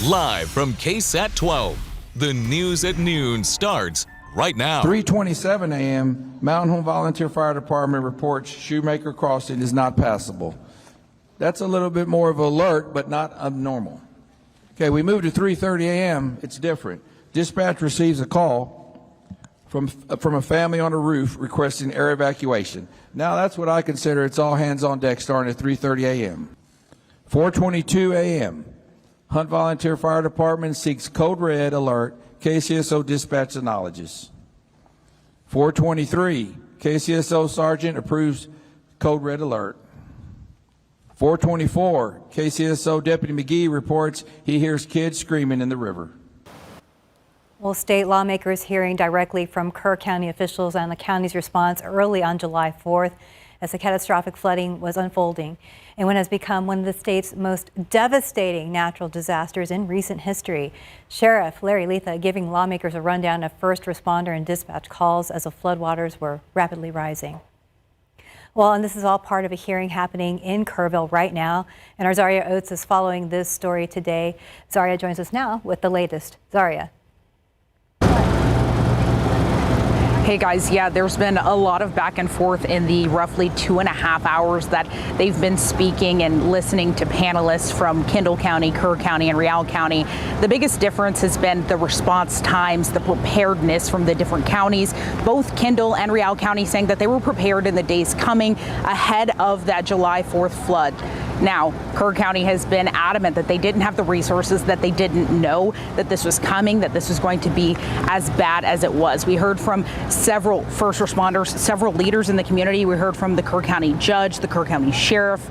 Live from KSAT 12, the news at noon starts right now. 3:27 a.m., Mountain Home Volunteer Fire Department reports Shoemaker Crossing is not passable. That's a little bit more of an alert, but not abnormal. Okay, we move to 3:30 a.m. It's different. Dispatch receives a call from a family on a roof requesting air evacuation. Now that's what I consider it's all hands on deck starting at 3:30 a.m. 4:22 a.m., Hunt Volunteer Fire Department seeks code red alert. KCSO dispatch acknowledges. 4:23, KCSO Sergeant approves code red alert. 4:24, KCSO Deputy McGee reports he hears kids screaming in the river. Well, state lawmakers hearing directly from Kerr County officials on the county's response early on July 4th as the catastrophic flooding was unfolding in what has become one of the state's most devastating natural disasters in recent history. Sheriff Larry Letha giving lawmakers a rundown of first responder and dispatch calls as the floodwaters were rapidly rising. Well, and this is all part of a hearing happening in Kerrville right now, and our Zaria Oates is following this story today. Zaria joins us now with the latest. Zaria. Hey guys, yeah, there's been a lot of back and forth in the roughly 2.5 hours that they've been speaking and listening to panelists from Kendall County, Kerr County, and Rial County. The biggest difference has been the response times, the preparedness from the different counties. Both Kendall and Rial County saying that they were prepared in the days coming ahead of that July 4th flood. Now, Kerr County has been adamant that they didn't have the resources, that they didn't know that this was coming, that this was going to be as bad as it was. We heard from several first responders, several leaders in the community. We heard from the Kerr County judge, the Kerr County sheriff,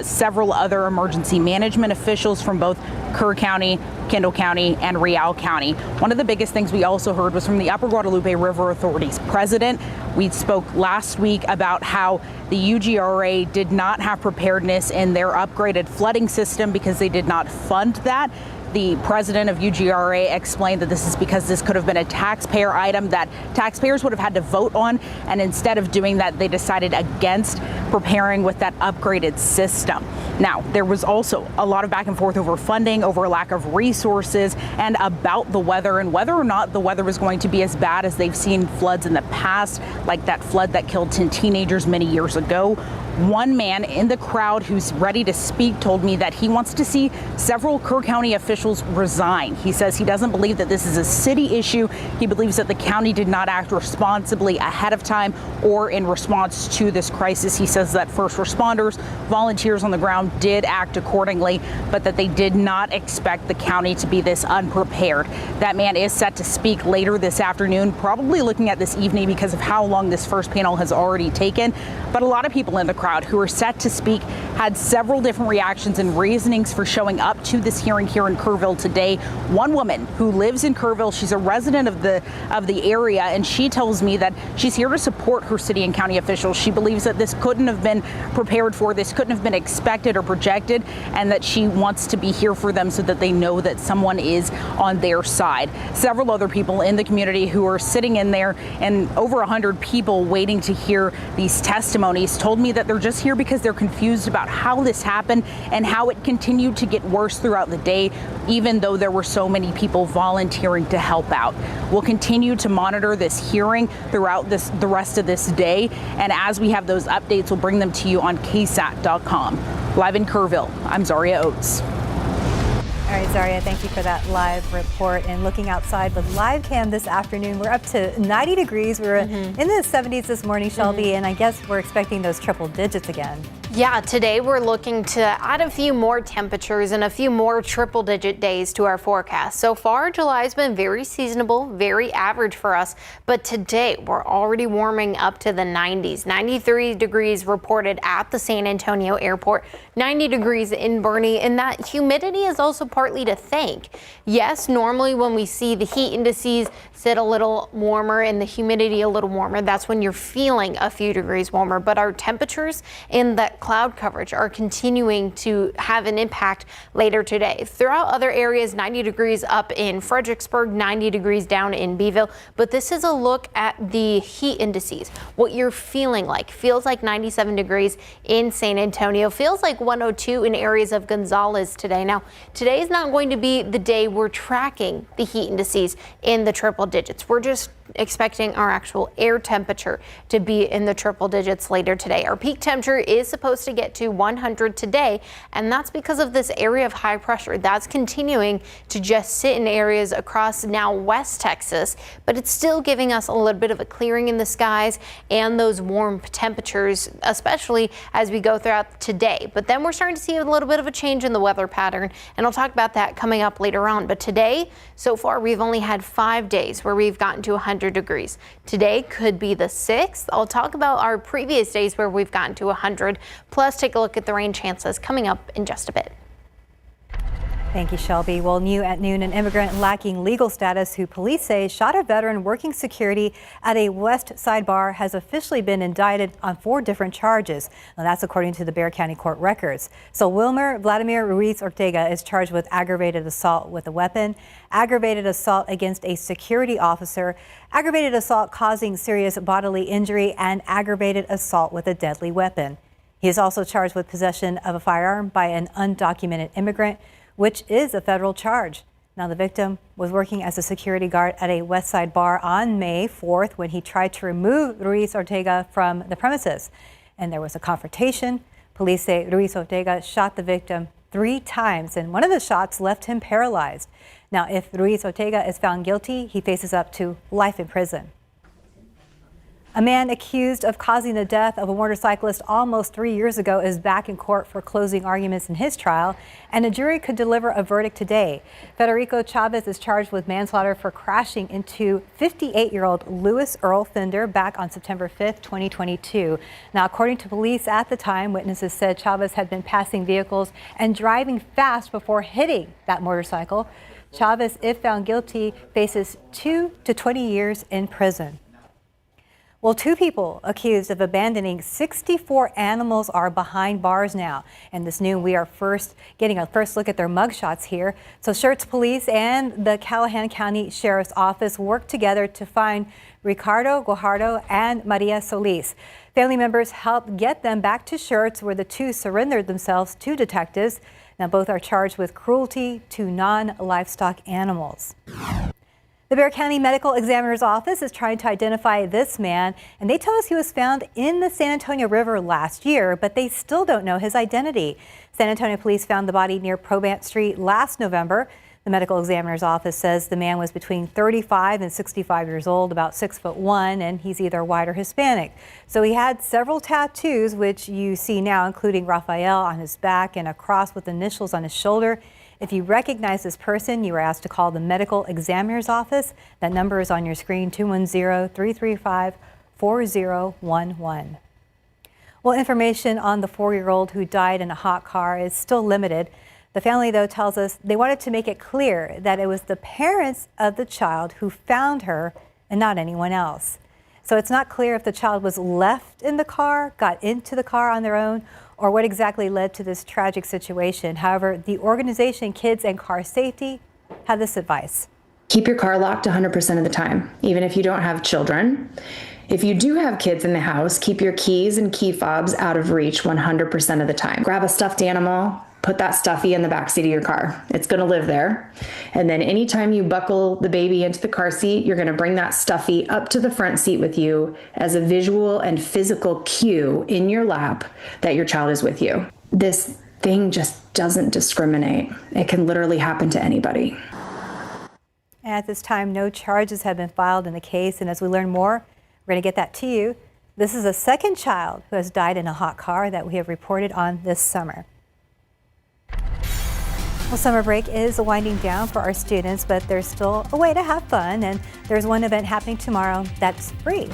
several other emergency management officials from both Kerr County, Kendall County, and Rial County. One of the biggest things we also heard was from the Upper Guadalupe River Authority's president. We spoke last week about how the UGRA did not have preparedness in their upgraded flooding system because they did not fund that. The president of UGRA explained that this is because this could have been a taxpayer item that taxpayers would have had to vote on, and instead of doing that, they decided against preparing with that upgraded system. Now, there was also a lot of back and forth over funding, over a lack of resources, and about the weather and whether or not the weather was going to be as bad as they've seen floods in the past, like that flood that killed 10 teenagers many years ago. One man in the crowd who's ready to speak told me that he wants to see several Kerr County officials resign. He says he doesn't believe that this is a city issue. He believes that the county did not act responsibly ahead of time or in response to this crisis. He says that first responders, volunteers on the ground did act accordingly, but that they did not expect the county to be this unprepared. That man is set to speak later this afternoon, probably looking at this evening because of how long this first panel has already taken. But a lot of people in the crowd who were set to speak had several different reactions and reasonings for showing up to this hearing here in Kerrville today. One woman who lives in Kerrville, she's a resident of the area, and she tells me that she's here to support her city and county officials. She believes that this couldn't have been prepared for, this couldn't have been expected or projected, and that she wants to be here for them so that they know that someone is on their side. Several other people in the community who are sitting in there, and over 100 people waiting to hear these testimonies, told me that they're just here because they're confused about how this happened and how it continued to get worse throughout the day, even though there were so many people volunteering to help out. We'll continue to monitor this hearing throughout the rest of this day, and as we have those updates, we'll bring them to you on KSAT.com. Live in Kerrville, I'm Zaria Oates. All right, Zaria, thank you for that live report. And looking outside with live cam this afternoon, we're up to 90 degrees. We were in the 70s this morning, Shelby, and I guess we're expecting those triple digits again. Yeah, today we're looking to add a few more temperatures and a few more triple-digit days to our forecast. So far, July's been very seasonable, very average for us, but today we're already warming up to the 90s. 93 degrees reported at the San Antonio airport, 90 degrees in Boerne, and that humidity is also partly to thank. Yes, normally when we see the heat indices sit a little warmer and the humidity a little warmer, that's when you're feeling a few degrees warmer, but our temperatures in that cloud coverage are continuing to have an impact later today. Throughout other areas, 90 degrees up in Fredericksburg, 90 degrees down in Beeville. But this is a look at the heat indices. What you're feeling like. Feels like 97 degrees in San Antonio. Feels like 102 in areas of Gonzales today. Now, today is not going to be the day we're tracking the heat indices in the triple digits. We're just expecting our actual air temperature to be in the triple digits later today. Our peak temperature is supposed to get to 100 today, and that's because of this area of high pressure that's continuing to just sit in areas across now West Texas, but it's still giving us a little bit of a clearing in the skies and those warm temperatures, especially as we go throughout today. But then we're starting to see a little bit of a change in the weather pattern, and I'll talk about that coming up later on. But today, so far, we've only had 5 days where we've gotten to 100 degrees. Today could be the 6th. I'll talk about our previous days where we've gotten to 100, plus take a look at the rain chances coming up in just a bit. Thank you, Shelby. Well, new at noon, an immigrant lacking legal status who police say shot a veteran working security at a West Side bar has officially been indicted on 4 different charges. Now, that's according to the Bexar County court records. So Wilmer Vladimir Ruiz Ortega is charged with aggravated assault with a weapon, aggravated assault against a security officer, aggravated assault causing serious bodily injury, and aggravated assault with a deadly weapon. He is also charged with possession of a firearm by an undocumented immigrant, which is a federal charge. Now, the victim was working as a security guard at a West Side bar on May 4th when he tried to remove Ruiz Ortega from the premises. And there was a confrontation. Police say Ruiz Ortega shot the victim 3 times, and one of the shots left him paralyzed. Now, if Ruiz Ortega is found guilty, he faces up to life in prison. A man accused of causing the death of a motorcyclist almost 3 years ago is back in court for closing arguments in his trial, and a jury could deliver a verdict today. Federico Chavez is charged with manslaughter for crashing into 58-year-old Louis Earl Fender back on September 5th, 2022. Now, according to police at the time, witnesses said Chavez had been passing vehicles and driving fast before hitting that motorcycle. Chavez, if found guilty, faces 2 to 20 years in prison. Well, 2 people accused of abandoning 64 animals are behind bars now. And this noon, we are getting a first look at their mugshots here. So Schertz Police and the Callahan County Sheriff's Office worked together to find Ricardo Guajardo and Maria Solis. Family members helped get them back to Schertz, where the 2 surrendered themselves to detectives. Now, both are charged with cruelty to non-livestock animals. The Bexar County Medical Examiner's Office is trying to identify this man, and they tell us he was found in the San Antonio River last year, but they still don't know his identity. San Antonio police found the body near Probant Street last November. The Medical Examiner's Office says the man was between 35 and 65 years old, about 6'1", and he's either white or Hispanic. So he had several tattoos, which you see now, including Raphael on his back and a cross with initials on his shoulder. If you recognize this person, you are asked to call the Medical Examiner's Office. That number is on your screen, 210-335-4011. Well, information on the 4-year-old who died in a hot car is still limited. The family, though, tells us they wanted to make it clear that it was the parents of the child who found her and not anyone else. So it's not clear if the child was left in the car, got into the car on their own, or what exactly led to this tragic situation. However, the organization Kids and Car Safety had this advice. Keep your car locked 100% of the time, even if you don't have children. If you do have kids in the house, keep your keys and key fobs out of reach 100% of the time. Grab a stuffed animal, put that stuffy in the backseat of your car. It's gonna live there. And then anytime you buckle the baby into the car seat, you're gonna bring that stuffy up to the front seat with you as a visual and physical cue in your lap that your child is with you. This thing just doesn't discriminate. It can literally happen to anybody. At this time, no charges have been filed in the case, and as we learn more, we're gonna get that to you. This is a second child who has died in a hot car that we have reported on this summer. Well, summer break is winding down for our students, but there's still a way to have fun, and there's one event happening tomorrow that's free.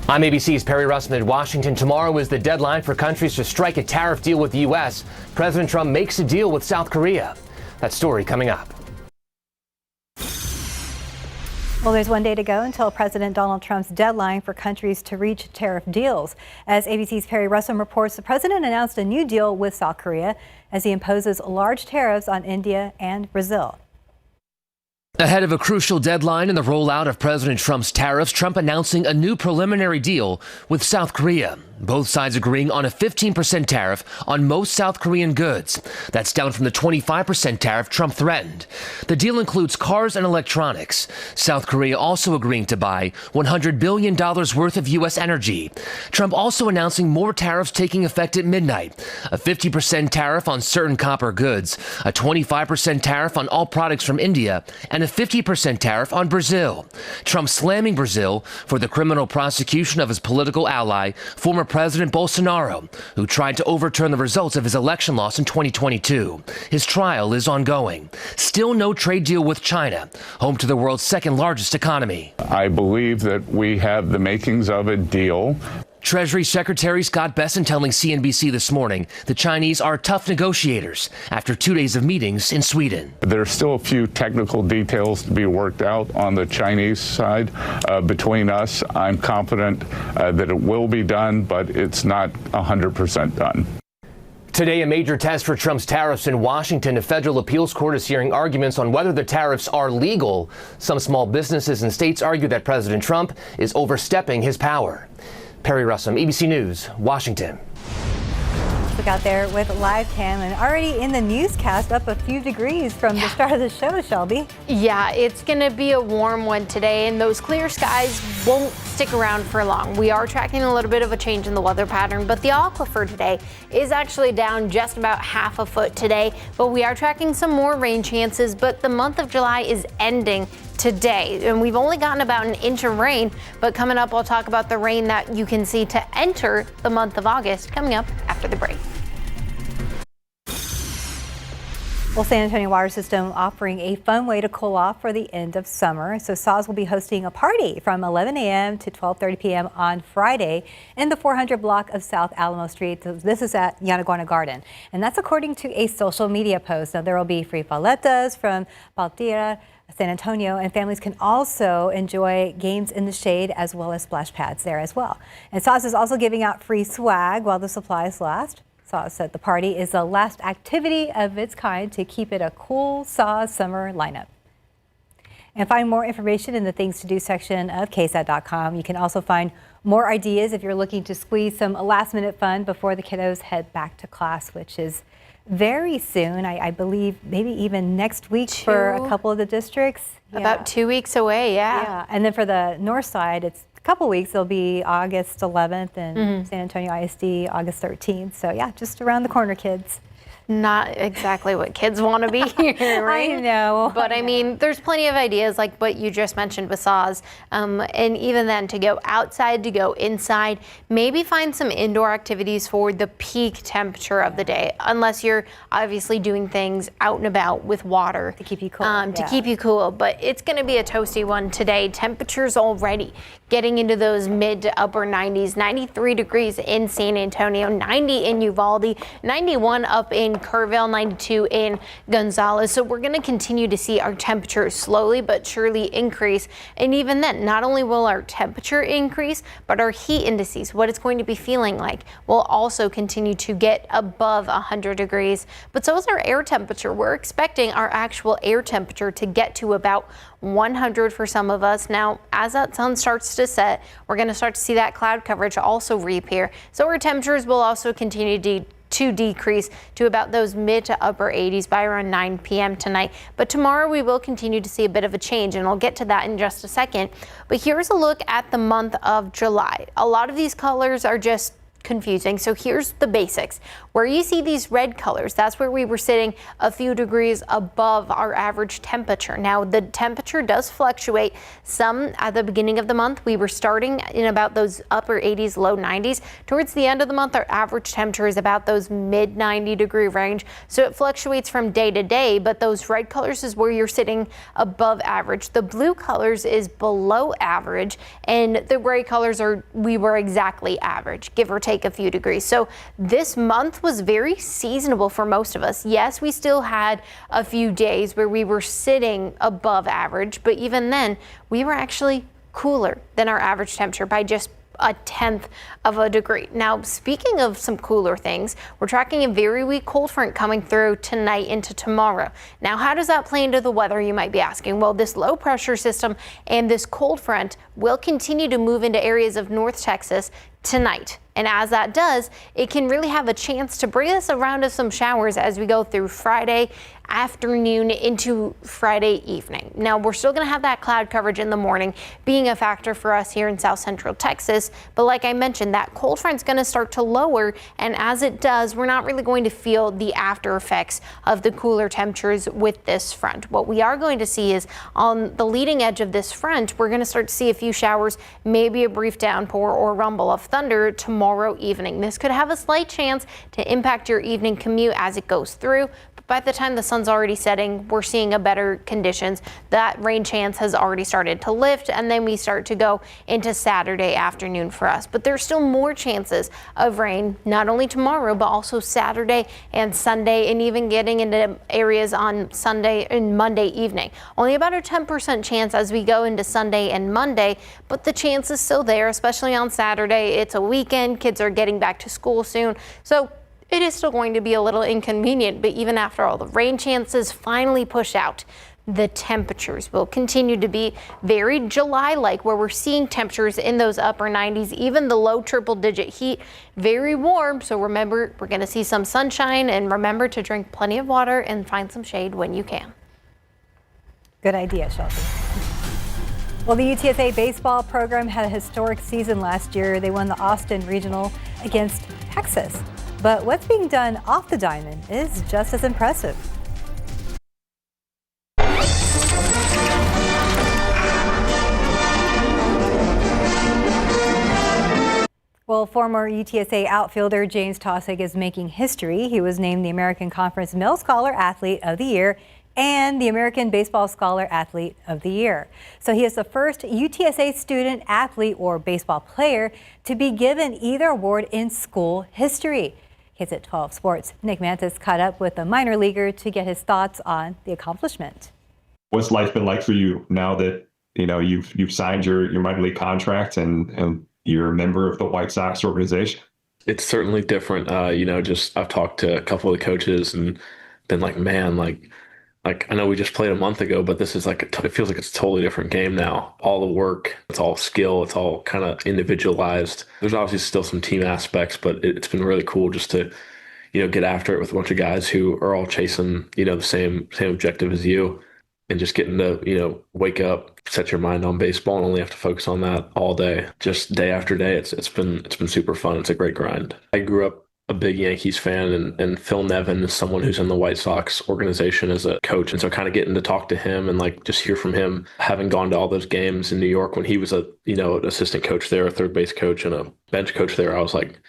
I'm ABC's Perry Russman in Washington. Tomorrow is the deadline for countries to strike a tariff deal with the U.S. President Trump makes a deal with South Korea. That story coming up. Well, there's one day to go until President Donald Trump's deadline for countries to reach tariff deals. As ABC's Perry Russell reports, the president announced a new deal with South Korea as he imposes large tariffs on India and Brazil. Ahead of a crucial deadline in the rollout of President Trump's tariffs, Trump announcing a new preliminary deal with South Korea. Both sides agreeing on a 15% tariff on most South Korean goods. That's down from the 25% tariff Trump threatened. The deal includes cars and electronics. South Korea also agreeing to buy $100 billion worth of U.S. energy. Trump also announcing more tariffs taking effect at midnight. A 50% tariff on certain copper goods, a 25% tariff on all products from India, and a 50% tariff on Brazil. Trump slamming Brazil for the criminal prosecution of his political ally, former President Bolsonaro, who tried to overturn the results of his election loss in 2022. His trial is ongoing. Still no trade deal with China, home to the world's second largest economy. I believe that we have the makings of a deal. Treasury Secretary Scott Bessent telling CNBC this morning the Chinese are tough negotiators after 2 days of meetings in Sweden. There are still a few technical details to be worked out on the Chinese side. Between us, I'm confident that it will be done, but it's not 100% done. Today, a major test for Trump's tariffs in Washington. A federal appeals court is hearing arguments on whether the tariffs are legal. Some small businesses and states argue that President Trump is overstepping his power. Perry Russell, ABC News, Washington. Look out there with live cam and already in the newscast up a few degrees from the start of the show, Shelby. Yeah, it's going to be a warm one today, and those clear skies won't stick around for long. We are tracking a little bit of a change in the weather pattern, but the aquifer today is actually down just about half a foot today, but we are tracking some more rain chances, but the month of July is ending today, and we've only gotten about an inch of rain, but coming up, I'll talk about the rain that you can see to enter the month of August coming up after the break. Well, San Antonio Water System offering a fun way to cool off for the end of summer. So SAWS will be hosting a party from 11 a.m. to 12:30 p.m. on Friday in the 400 block of South Alamo Street. So this is at Yanaguana Garden. And that's according to a social media post. Now, there will be free paletas from Baltira, San Antonio, and families can also enjoy games in the shade as well as splash pads there as well. And SAWS is also giving out free swag while the supplies last. SAWS said the party is the last activity of its kind to keep it a cool SAWS summer lineup. And find more information in the Things to Do section of KSAT.com. You can also find more ideas if you're looking to squeeze some last-minute fun before the kiddos head back to class, which is very soon. I believe maybe even next week for a couple of the districts. About 2 weeks away, Yeah, and then for the north side, it's a couple weeks. It'll be August 11th and San Antonio ISD August 13th. So yeah, just around the corner, kids. Not exactly what kids want to be here, right? I know. But I mean, there's plenty of ideas like what you just mentioned with SAWS. And even then, to go outside, to go inside, maybe find some indoor activities for the peak temperature of the day, unless you're obviously doing things out and about with water. To keep you cool. To keep you cool. But it's going to be a toasty one today. Temperatures already getting into those mid to upper 90s, 93 degrees in San Antonio, 90 in Uvalde, 91 up in Kerrville, 92 in Gonzales. So we're going to continue to see our temperatures slowly but surely increase. And even then, not only will our temperature increase, but our heat indices, what it's going to be feeling like, will also continue to get above 100 degrees. But so is our air temperature. We're expecting our actual air temperature to get to about 100 for some of us. Now, as that sun starts to set, we're going to start to see that cloud coverage also reappear. So our temperatures will also continue to decrease to about those mid to upper 80s by around 9 p.m. tonight. But tomorrow we will continue to see a bit of a change, and I'll get to that in just a second. But here's a look at the month of July. A lot of these colors are just confusing. So here's the basics. Where you see these red colors, that's where we were sitting a few degrees above our average temperature. Now, the temperature does fluctuate some at the beginning of the month. We were starting in about those upper 80s, low 90s. Towards the end of the month, our average temperature is about those mid 90 degree range. So it fluctuates from day to day, but those red colors is where you're sitting above average. The blue colors is below average, and the gray colors we were exactly average, give or take take a few degrees. So this month was very seasonable for most of us. Yes, we still had a few days where we were sitting above average, but even then we were actually cooler than our average temperature by just a 1/10 of a degree. Now, speaking of some cooler things, we're tracking a very weak cold front coming through tonight into tomorrow. Now, how does that play into the weather, you might be asking? Well, this low pressure system and this cold front will continue to move into areas of North Texas tonight. And as that does, it can really have a chance to bring us around to some showers as we go through Friday afternoon into Friday evening. Now, we're still going to have that cloud coverage in the morning being a factor for us here in South Central Texas. But like I mentioned, that cold front's going to start to lower. And as it does, we're not really going to feel the after effects of the cooler temperatures with this front. What we are going to see is on the leading edge of this front, we're going to start to see a few showers, maybe a brief downpour or rumble of thunder tomorrow evening. This could have a slight chance to impact your evening commute as it goes through. By the time the sun's already setting, we're seeing a better conditions. That rain chance has already started to lift, and then we start to go into Saturday afternoon for us. But there's still more chances of rain, not only tomorrow, but also Saturday and Sunday, and even getting into areas on Sunday and Monday evening. Only about a 10% chance as we go into Sunday and Monday, but the chance is still there, especially on Saturday. It's a weekend, kids are getting back to school soon. So it is still going to be a little inconvenient, but even after all the rain chances finally push out, the temperatures will continue to be very July-like, where we're seeing temperatures in those upper 90s, even the low triple-digit heat, very warm. So remember, we're going to see some sunshine, and remember to drink plenty of water and find some shade when you can. Good idea, Shelby. Well, the UTSA baseball program had a historic season last year. They won the Austin Regional against Texas. But what's being done off the diamond is just as impressive. Well, former UTSA outfielder James Taussig is making history. He was named the American Conference Male Scholar Athlete of the Year and the American Baseball Scholar Athlete of the Year. So he is the first UTSA student, athlete, or baseball player to be given either award in school history. KSAT 12 Sports' Nick Mantis caught up with a minor leaguer to get his thoughts on the accomplishment. What's life been like for you now that you've signed your minor league contract and you're a member of the White Sox organization? It's certainly different. Just I've talked to a couple of the coaches and been like, man, like I know we just played a month ago, but this is it feels like it's a totally different game now. All the work, it's all skill, it's all kind of individualized. There's obviously still some team aspects, but it's been really cool just to, get after it with a bunch of guys who are all chasing, the same objective as you, and just getting to, wake up, set your mind on baseball, and only have to focus on that all day, just day after day. It's been super fun. It's a great grind. I grew up a big Yankees fan, and Phil Nevin is someone who's in the White Sox organization as a coach. And so kind of getting to talk to him and just hear from him, having gone to all those games in New York when he was an assistant coach there, a third base coach and a bench coach there, I was like,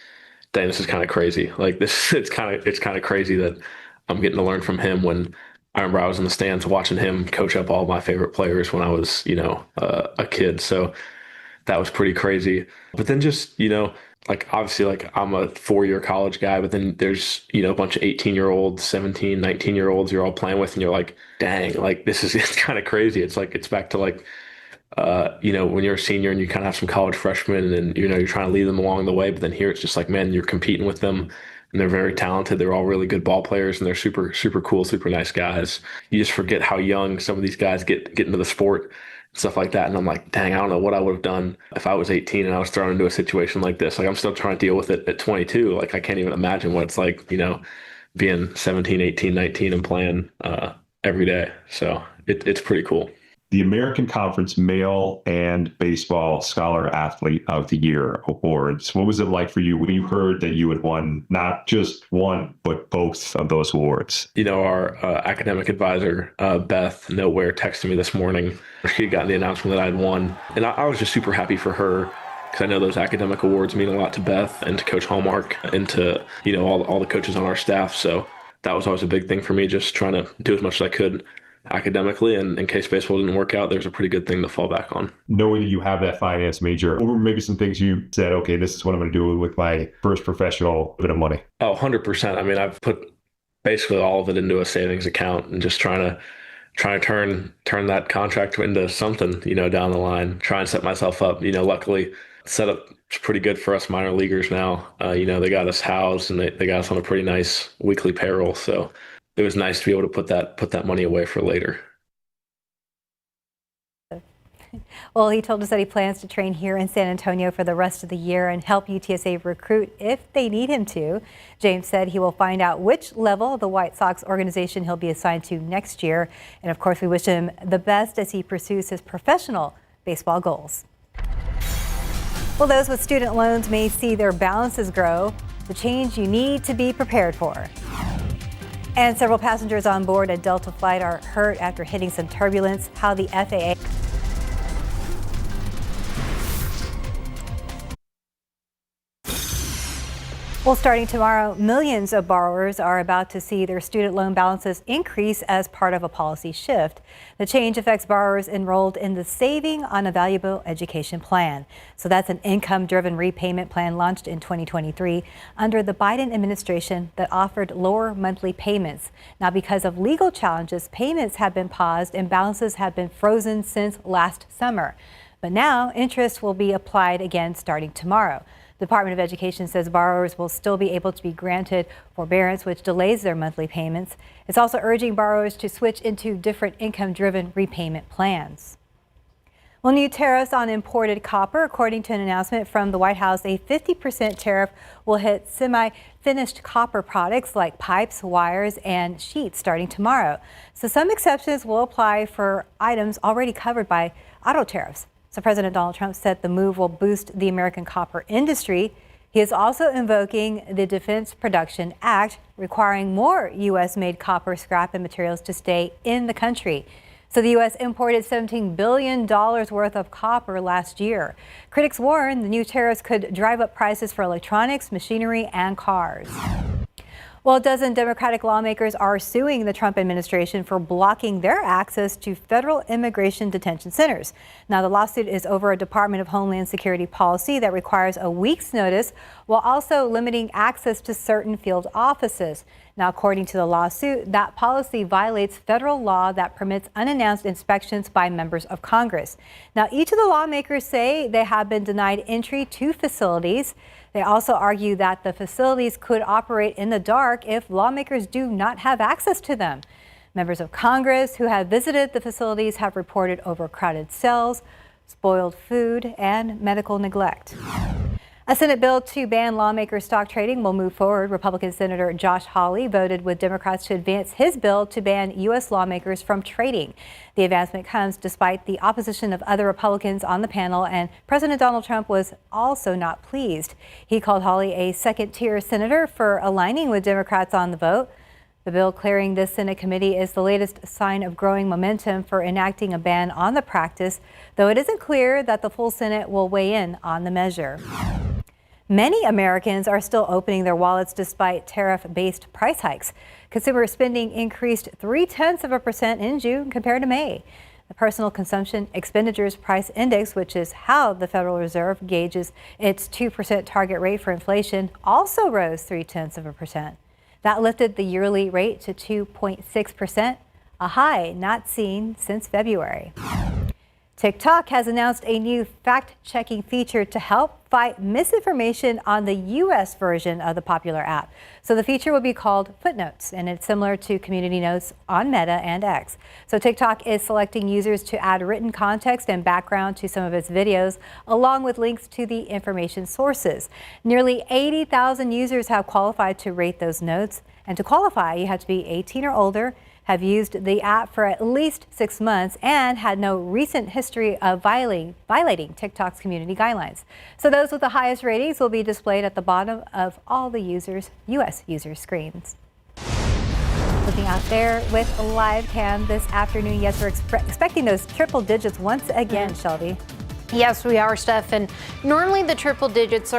dang, this is kind of crazy. It's kind of crazy that I'm getting to learn from him when I remember I was in the stands watching him coach up all my favorite players when I was, a kid. So that was pretty crazy. But then just, obviously, I'm a 4-year college guy, but then there's, a bunch of 18-year-olds, 17, 19-year-olds you're all playing with, and you're like, dang, it's kind of crazy. It's back to when you're a senior and you kind of have some college freshmen and, you're trying to lead them along the way. But then here it's just like, man, you're competing with them and they're very talented. They're all really good ball players and they're super, super cool, super nice guys. You just forget how young some of these guys get into the sport. Stuff like that. And I'm like, dang, I don't know what I would have done if I was 18 and I was thrown into a situation like this. I'm still trying to deal with it at 22. I can't even imagine what it's like, being 17, 18, 19 and playing every day. So it's pretty cool. The American Conference Male and Baseball Scholar Athlete of the Year awards. What was it like for you when you heard that you had won not just one, but both of those awards? Our academic advisor, Beth Nowhere, texted me this morning. She had gotten the announcement that I'd won. And I was just super happy for her because I know those academic awards mean a lot to Beth and to Coach Hallmark and to, all the coaches on our staff. So that was always a big thing for me, just trying to do as much as I could academically, and in case baseball didn't work out, there's a pretty good thing to fall back on. Knowing that you have that finance major, what were maybe some things you said, okay, this is what I'm going to do with my first professional bit of money? Oh, 100%. I mean, I've put basically all of it into a savings account and just trying to turn that contract into something, down the line, try and set myself up. Luckily setup is pretty good for us minor leaguers now. They got us housed and they got us on a pretty nice weekly payroll. So it was nice to be able to put that money away for later. Well, he told us that he plans to train here in San Antonio for the rest of the year and help UTSA recruit if they need him to. James said he will find out which level of the White Sox organization he'll be assigned to next year. And of course, we wish him the best as he pursues his professional baseball goals. Well, those with student loans may see their balances grow, the change you need to be prepared for. And several passengers on board a Delta flight are hurt after hitting some turbulence. How the FAA Well, starting tomorrow, millions of borrowers are about to see their student loan balances increase as part of a policy shift. The change affects borrowers enrolled in the Saving on a Valuable Education Plan. So that's an income-driven repayment plan launched in 2023 under the Biden administration that offered lower monthly payments. Now, because of legal challenges, payments have been paused and balances have been frozen since last summer. But now interest will be applied again starting tomorrow. The Department of Education says borrowers will still be able to be granted forbearance, which delays their monthly payments. It's also urging borrowers to switch into different income-driven repayment plans. Well, new tariffs on imported copper. According to an announcement from the White House, a 50% tariff will hit semi-finished copper products like pipes, wires, and sheets starting tomorrow. So some exceptions will apply for items already covered by auto tariffs. So President Donald Trump said the move will boost the American copper industry. He is also invoking the Defense Production Act, requiring more U.S.-made copper scrap and materials to stay in the country. So the U.S. imported $17 billion worth of copper last year. Critics warn the new tariffs could drive up prices for electronics, machinery, and cars. Well, a dozen Democratic lawmakers are suing the Trump administration for blocking their access to federal immigration detention centers. Now, the lawsuit is over a Department of Homeland Security policy that requires a week's notice while also limiting access to certain field offices. Now, according to the lawsuit, that policy violates federal law that permits unannounced inspections by members of Congress. Now, each of the lawmakers say they have been denied entry to facilities. They also argue that the facilities could operate in the dark if lawmakers do not have access to them. Members of Congress who have visited the facilities have reported overcrowded cells, spoiled food, and medical neglect. A Senate bill to ban lawmaker stock trading will move forward. Republican Senator Josh Hawley voted with Democrats to advance his bill to ban U.S. lawmakers from trading. The advancement comes despite the opposition of other Republicans on the panel, and President Donald Trump was also not pleased. He called Hawley a second-tier senator for aligning with Democrats on the vote. The bill clearing this Senate committee is the latest sign of growing momentum for enacting a ban on the practice, though it isn't clear that the full Senate will weigh in on the measure. Many Americans are still opening their wallets despite tariff-based price hikes. Consumer spending increased 0.3% in June compared to May. The Personal Consumption Expenditures Price Index, which is how the Federal Reserve gauges its 2% target rate for inflation, also rose 0.3%. That lifted the yearly rate to 2.6%, a high not seen since February. TikTok has announced a new fact-checking feature to help fight misinformation on the U.S. version of the popular app. So the feature will be called Footnotes, and it's similar to Community Notes on Meta and X. So TikTok is selecting users to add written context and background to some of its videos, along with links to the information sources. Nearly 80,000 users have qualified to rate those notes. And to qualify, you have to be 18 or older, have used the app for at least 6 months, and had no recent history of violating TikTok's community guidelines. So those with the highest ratings will be displayed at the bottom of all the U.S. users' screens. Looking out there with a live cam this afternoon. Yes, we're expecting those triple digits once again, Shelby. Yes, we are, Steph. And normally the triple digits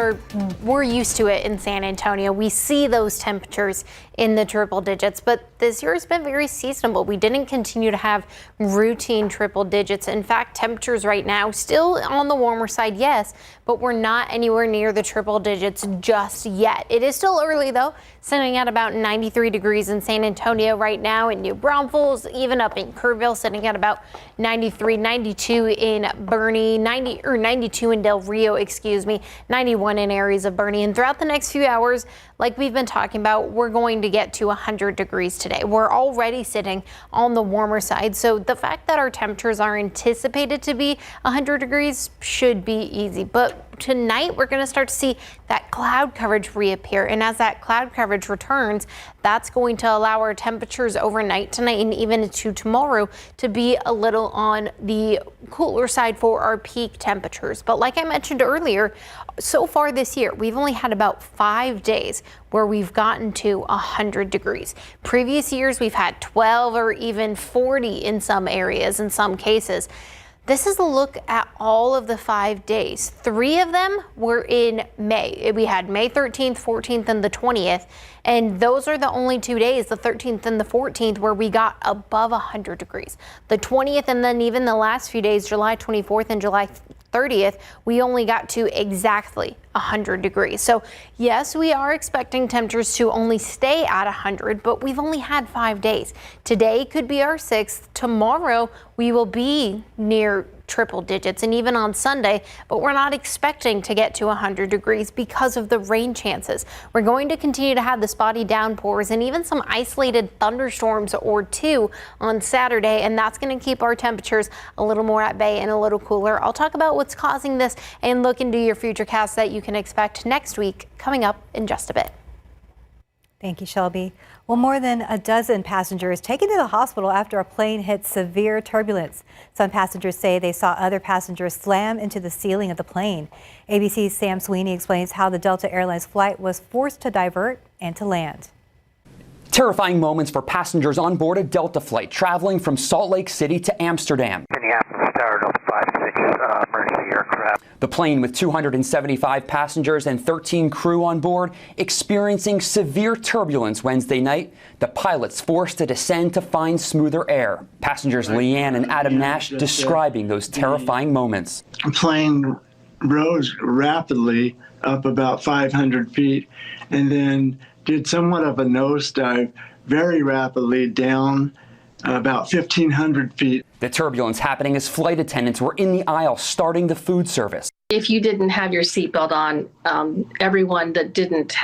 we're used to it in San Antonio. We see those temperatures in the triple digits, but this year has been very seasonable. We didn't continue to have routine triple digits. In fact, temperatures right now still on the warmer side, yes, but we're not anywhere near the triple digits just yet. It is still early though, sitting at about 93 degrees in San Antonio right now, in New Braunfels, even up in Kerrville, sitting at about 93, 92 in Bernie, 92 in Del Rio, 91 in areas of Bernie. And throughout the next few hours, like we've been talking about, we're going to get to 100 degrees today. We're already sitting on the warmer side. So the fact that our temperatures are anticipated to be 100 degrees should be easy. But tonight, we're going to start to see that cloud coverage reappear. And as that cloud coverage returns, that's going to allow our temperatures overnight tonight and even into tomorrow to be a little on the cooler side for our peak temperatures. But like I mentioned earlier, so far this year, we've only had about 5 days where we've gotten to 100 degrees. Previous years, we've had 12 or even 40 in some areas, in some cases. This is a look at all of the 5 days. 3 of them were in May. We had May 13th, 14th, and the 20th. And those are the only 2 days, the 13th and the 14th, where we got above 100 degrees. The 20th and then even the last few days, July 24th and July 30th, we only got to exactly 100 degrees. So yes, we are expecting temperatures to only stay at 100, but we've only had 5 days. Today could be our 6th. Tomorrow we will be near triple digits, and even on Sunday, but we're not expecting to get to 100 degrees because of the rain chances. We're going to continue to have the spotty downpours and even some isolated thunderstorms or 2 on Saturday, and that's going to keep our temperatures a little more at bay and a little cooler. I'll talk about what's causing this and look into your futurecasts that you can expect next week, coming up in just a bit. Thank you, Shelby. Well, more than a dozen passengers taken to the hospital after a plane hit severe turbulence. Some passengers say they saw other passengers slam into the ceiling of the plane. ABC's Sam Sweeney explains how the Delta Airlines flight was forced to divert and to land. Terrifying moments for passengers on board a Delta flight traveling from Salt Lake City to Amsterdam. Minneapolis started off 56 emergency aircraft. The plane with 275 passengers and 13 crew on board experiencing severe turbulence Wednesday night. The pilots forced to descend to find smoother air. Passengers Leanne and Adam Nash describing those terrifying moments. The plane rose rapidly up about 500 feet and then did somewhat of a nosedive very rapidly down about 1,500 feet. The turbulence happening as flight attendants were in the aisle starting the food service. If you didn't have your seatbelt on, everyone that didn't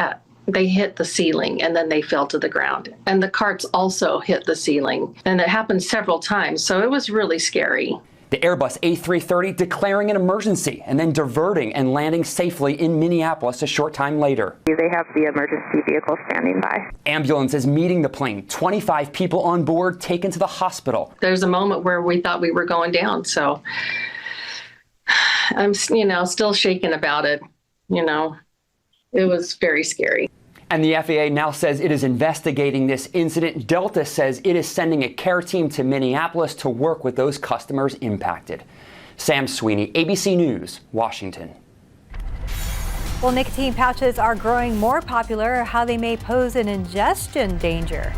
they hit the ceiling and then they fell to the ground. And the carts also hit the ceiling. And it happened several times, so it was really scary. The Airbus A330 declaring an emergency and then diverting and landing safely in Minneapolis a short time later. They have the emergency vehicle standing by. Ambulances meeting the plane, 25 people on board taken to the hospital. There's a moment where we thought we were going down, so I'm, still shaken about it. It was very scary. And the FAA now says it is investigating this incident. Delta says it is sending a care team to Minneapolis to work with those customers impacted. Sam Sweeney, ABC News, Washington. Well, nicotine pouches are growing more popular. How they may pose an ingestion danger.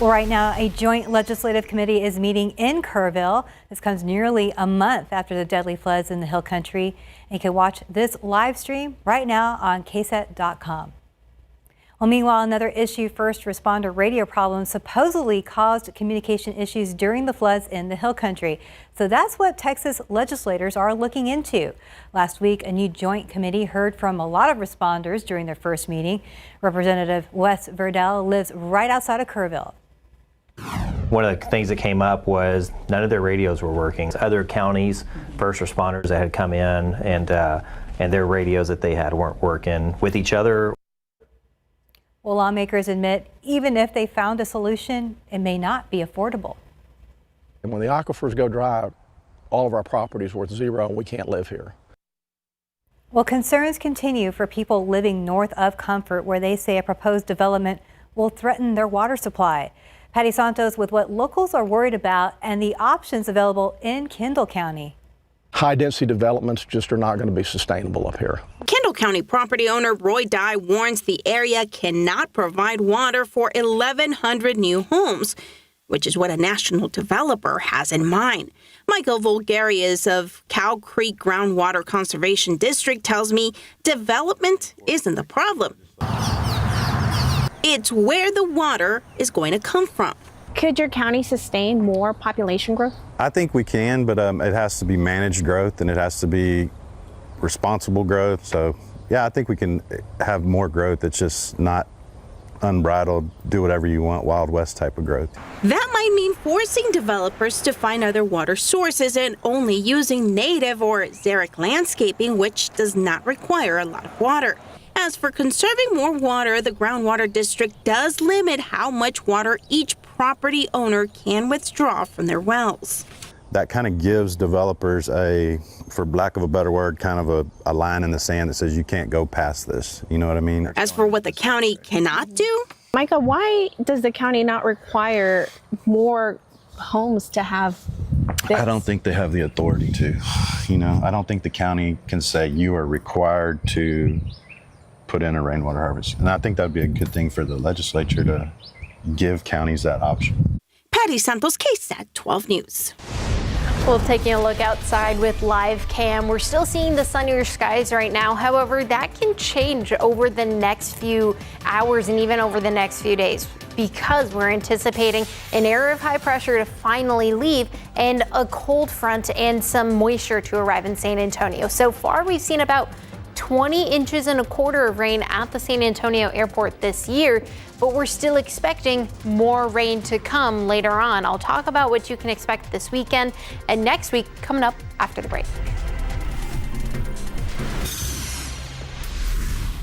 Well, right now, a joint legislative committee is meeting in Kerrville. This comes nearly a month after the deadly floods in the Hill Country. And you can watch this live stream right now on KSAT.com. Well, meanwhile, another issue, first responder radio problems supposedly caused communication issues during the floods in the Hill Country. So that's what Texas legislators are looking into. Last week, a new joint committee heard from a lot of responders during their first meeting. Representative Wes Verdell lives right outside of Kerrville. One of the things that came up was none of their radios were working. Other counties, first responders that had come in and their radios that they had weren't working with each other. Well, lawmakers admit even if they found a solution, it may not be affordable. And when the aquifers go dry, all of our property is worth zero and we can't live here. Well, concerns continue for people living north of Comfort, where they say a proposed development will threaten their water supply. Patty Santos with what locals are worried about and the options available in Kendall County. High-density developments just are not going to be sustainable up here. Kendall County property owner Roy Dye warns the area cannot provide water for 1,100 new homes, which is what a national developer has in mind. Michael Vulgarius of Cow Creek Groundwater Conservation District tells me development isn't the problem. It's where the water is going to come from. Could your county sustain more population growth? I think we can, but it has to be managed growth and it has to be responsible growth. So, yeah, I think we can have more growth. It's just not unbridled, do whatever you want, Wild West type of growth. That might mean forcing developers to find other water sources and only using native or xeric landscaping, which does not require a lot of water. As for conserving more water, the Groundwater District does limit how much water each property owner can withdraw from their wells. That kind of gives developers for lack of a better word, kind of a line in the sand that says you can't go past this. You know what I mean? As for what the county cannot do, Micah, why does the county not require more homes to have this? I don't think they have the authority to. I don't think the county can say you are required to put in a rainwater harvest. And I think that would be a good thing for the legislature to give counties that option. Patty Santos, KSAT 12 News. Well, taking a look outside with live cam, we're still seeing the sunnier skies right now. However, that can change over the next few hours and even over the next few days, because we're anticipating an area of high pressure to finally leave and a cold front and some moisture to arrive in San Antonio. So far, we've seen about 20 inches and a quarter of rain at the San Antonio airport this year, but we're still expecting more rain to come later on. I'll talk about what you can expect this weekend and next week coming up after the break.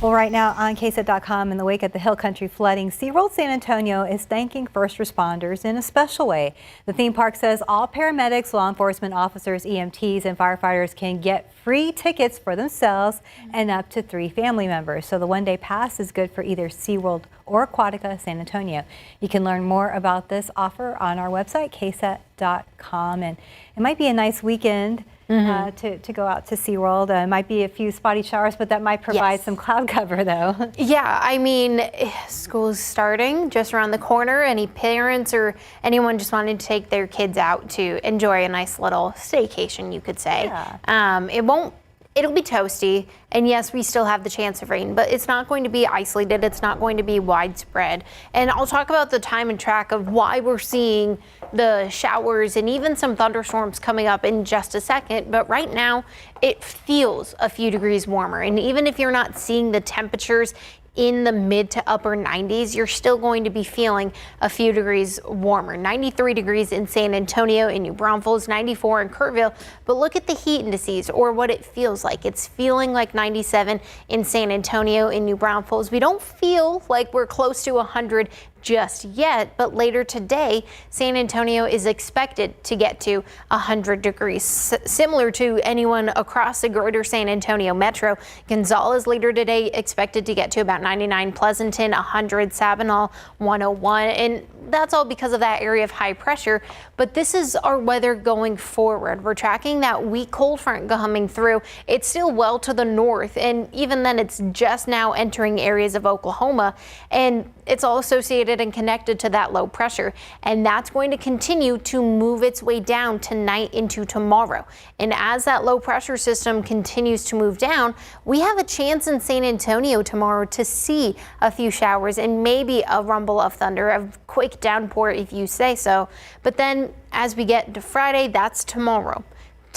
Well, right now on KSAT.com, in the wake of the Hill Country flooding, SeaWorld San Antonio is thanking first responders in a special way. The theme park says all paramedics, law enforcement officers, EMTs, and firefighters can get free tickets for themselves and up to 3 family members. So the one-day pass is good for either SeaWorld or Aquatica San Antonio. You can learn more about this offer on our website, KSAT.com. And it might be a nice weekend to go out to SeaWorld. It might be a few spotty showers, but that might provide some cloud cover, though. Yeah, I mean, school's starting just around the corner. Any parents or anyone just wanting to take their kids out to enjoy a nice little staycation, you could say. Yeah. It'll be toasty, and yes, we still have the chance of rain, but it's not going to be isolated. It's not going to be widespread. And I'll talk about the time and track of why we're seeing the showers and even some thunderstorms coming up in just a second. But right now, it feels a few degrees warmer. And even if you're not seeing the temperatures in the mid to upper 90s, you're still going to be feeling a few degrees warmer. 93 degrees in San Antonio, in New Braunfels, 94 in Kerrville. But look at the heat indices, or what it feels like. It's feeling like 97 in San Antonio, in New Braunfels. We don't feel like we're close to 100 just yet, but later today, San Antonio is expected to get to 100 degrees, similar to anyone across the greater San Antonio metro. Gonzales later today expected to get to about 99, Pleasanton 100, Sabinal 101, and that's all because of that area of high pressure. But this is our weather going forward. We're tracking that weak cold front coming through. It's still well to the north, and even then it's just now entering areas of Oklahoma, and it's all associated and connected to that low pressure, and that's going to continue to move its way down tonight into tomorrow. And as that low pressure system continues to move down, we have a chance in San Antonio tomorrow to see a few showers and maybe a rumble of thunder, a quick downpour if you say so. But then as we get to Friday, that's tomorrow.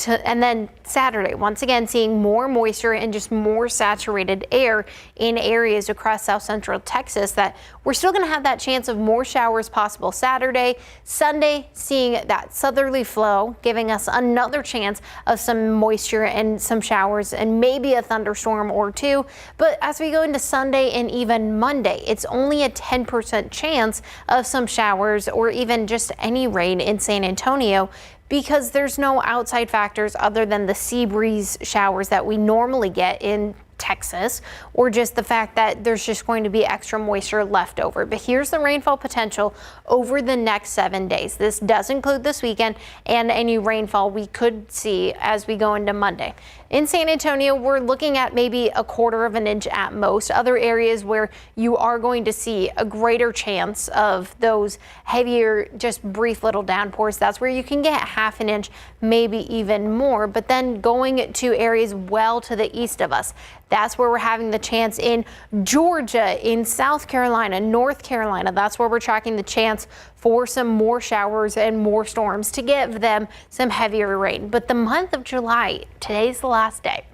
And then Saturday, once again, seeing more moisture and just more saturated air in areas across south central Texas, that we're still going to have that chance of more showers possible Saturday. Sunday, seeing that southerly flow, giving us another chance of some moisture and some showers and maybe a thunderstorm or two. But as we go into Sunday and even Monday, it's only a 10% chance of some showers or even just any rain in San Antonio, because there's no outside factors other than the sea breeze showers that we normally get in Texas, or just the fact that there's just going to be extra moisture left over. But here's the rainfall potential over the next 7 days. This does include this weekend and any rainfall we could see as we go into Monday. In San Antonio, we're looking at maybe 1/4 of an inch at most. Other areas where you are going to see a greater chance of those heavier, just brief little downpours, that's where you can get 1/2 an inch, maybe even more. But then going to areas well to the east of us, that's where we're having the chance in Georgia, in South Carolina, North Carolina. That's where we're tracking the chance for some more showers and more storms to give them some heavier rain. But the month of July, today's the last day.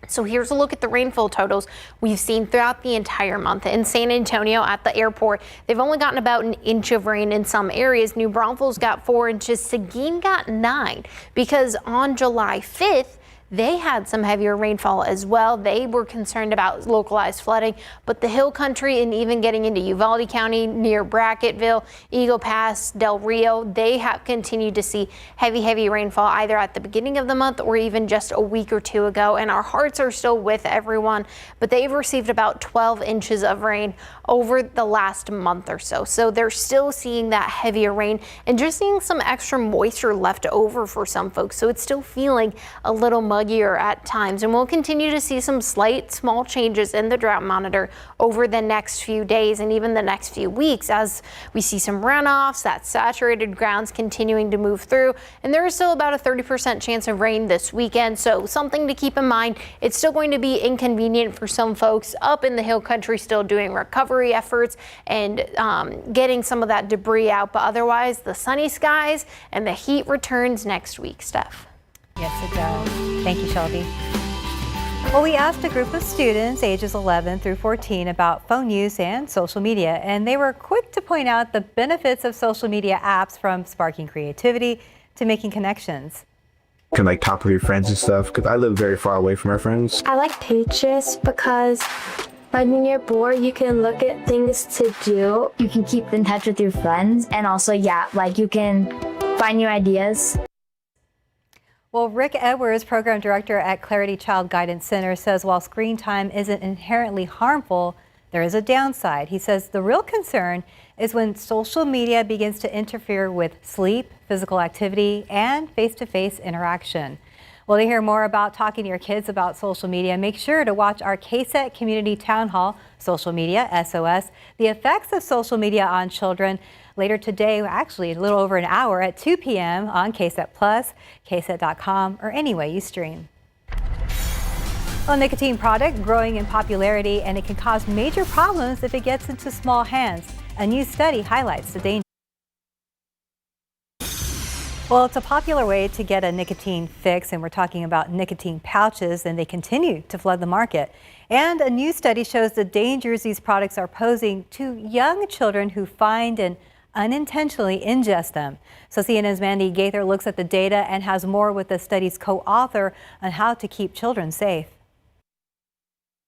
So here's a look at the rainfall totals we've seen throughout the entire month. In San Antonio at the airport, they've only gotten about 1 inch of rain in some areas. New Braunfels got 4 inches. Seguin got 9 because on July 5th, they had some heavier rainfall as well. They were concerned about localized flooding, but the hill country and even getting into Uvalde County near Bracketville, Eagle Pass, Del Rio, they have continued to see heavy rainfall either at the beginning of the month or even just a week or two ago. And our hearts are still with everyone, but they've received about 12 inches of rain over the last month or so. So they're still seeing that heavier rain and just seeing some extra moisture left over for some folks. So it's still feeling a little muggier at times, and we'll continue to see some slight small changes in the drought monitor over the next few days and even the next few weeks as we see some runoffs, that saturated grounds continuing to move through, and there is still about a 30% chance of rain this weekend. So something to keep in mind. It's still going to be inconvenient for some folks up in the hill country still doing recovery efforts and getting some of that debris out, but otherwise the sunny skies and the heat returns next week. Steph. Yes, it does. Thank you, Shelby. Well, we asked a group of students ages 11 through 14 about phone use and social media, and they were quick to point out the benefits of social media apps, from sparking creativity to making connections. You can talk with your friends and stuff, because I live very far away from my friends. I like Pinterest because when you're bored, you can look at things to do. You can keep in touch with your friends, and also, you can find new ideas. Well, Rick Edwards, Program Director at Clarity Child Guidance Center, says while screen time isn't inherently harmful, there is a downside. He says the real concern is when social media begins to interfere with sleep, physical activity, and face-to-face interaction. Well, to hear more about talking to your kids about social media, make sure to watch our KSAT Community Town Hall, Social Media, SOS, the effects of social media on children, later today, actually a little over an hour at 2 p.m. on KSAT Plus, KSAT.com, or any way you stream. A nicotine product growing in popularity, and it can cause major problems if it gets into small hands. A new study highlights the danger. Well, it's a popular way to get a nicotine fix, and we're talking about nicotine pouches, and they continue to flood the market. And a new study shows the dangers these products are posing to young children who find and unintentionally ingest them. So CNN's Mandy Gaither looks at the data and has more with the study's co-author on how to keep children safe.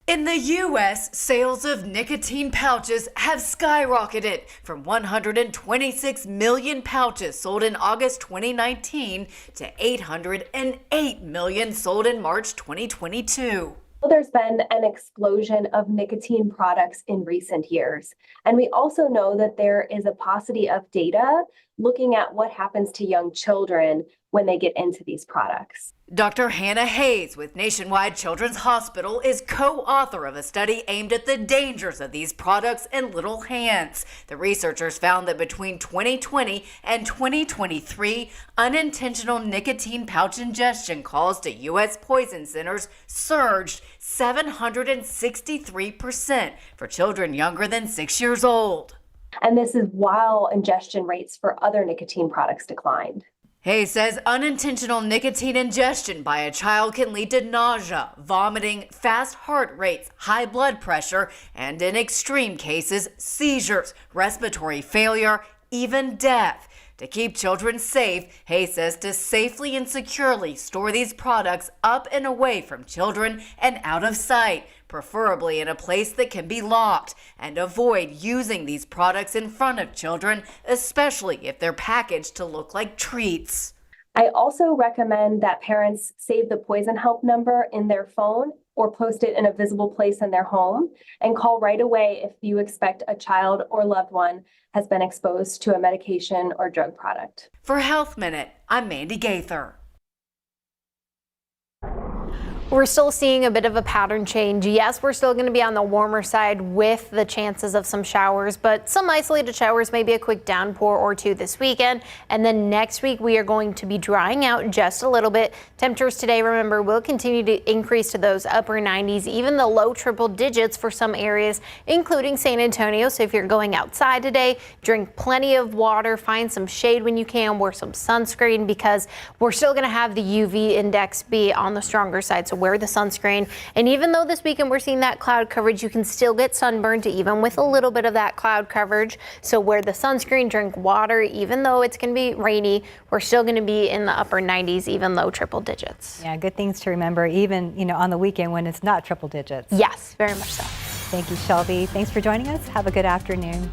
In the U.S., sales of nicotine pouches have skyrocketed from 126 million pouches sold in August 2019 to 808 million sold in March 2022. There's been an explosion of nicotine products in recent years. And we also know that there is a paucity of data looking at what happens to young children when they get into these products. Dr. Hannah Hayes with Nationwide Children's Hospital is co-author of a study aimed at the dangers of these products in little hands. The researchers found that between 2020 and 2023, unintentional nicotine pouch ingestion calls to U.S. poison centers surged 763% for children younger than 6 years old. And this is while ingestion rates for other nicotine products declined. Hayes says unintentional nicotine ingestion by a child can lead to nausea, vomiting, fast heart rates, high blood pressure, and in extreme cases, seizures, respiratory failure, even death. To keep children safe, Hayes says to safely and securely store these products up and away from children and out of sight, preferably in a place that can be locked, and avoid using these products in front of children, especially if they're packaged to look like treats. I also recommend that parents save the poison help number in their phone or post it in a visible place in their home and call right away if you expect a child or loved one has been exposed to a medication or drug product. For Health Minute, I'm Mandy Gaither. We're still seeing a bit of a pattern change. Yes, we're still going to be on the warmer side with the chances of some showers, but some isolated showers, maybe a quick downpour or two this weekend. And then next week, we are going to be drying out just a little bit. Temperatures today, remember, will continue to increase to those upper 90s, even the low triple digits for some areas, including San Antonio. So if you're going outside today, drink plenty of water, find some shade when you can, wear some sunscreen, because we're still going to have the UV index be on the stronger side. So wear the sunscreen. And even though this weekend we're seeing that cloud coverage, you can still get sunburned even with a little bit of that cloud coverage. So wear the sunscreen, drink water, even though it's going to be rainy, we're still going to be in the upper 90s, even low triple digits. Yeah, good things to remember, even, on the weekend when it's not triple digits. Yes, very much so. Thank you, Shelby. Thanks for joining us. Have a good afternoon.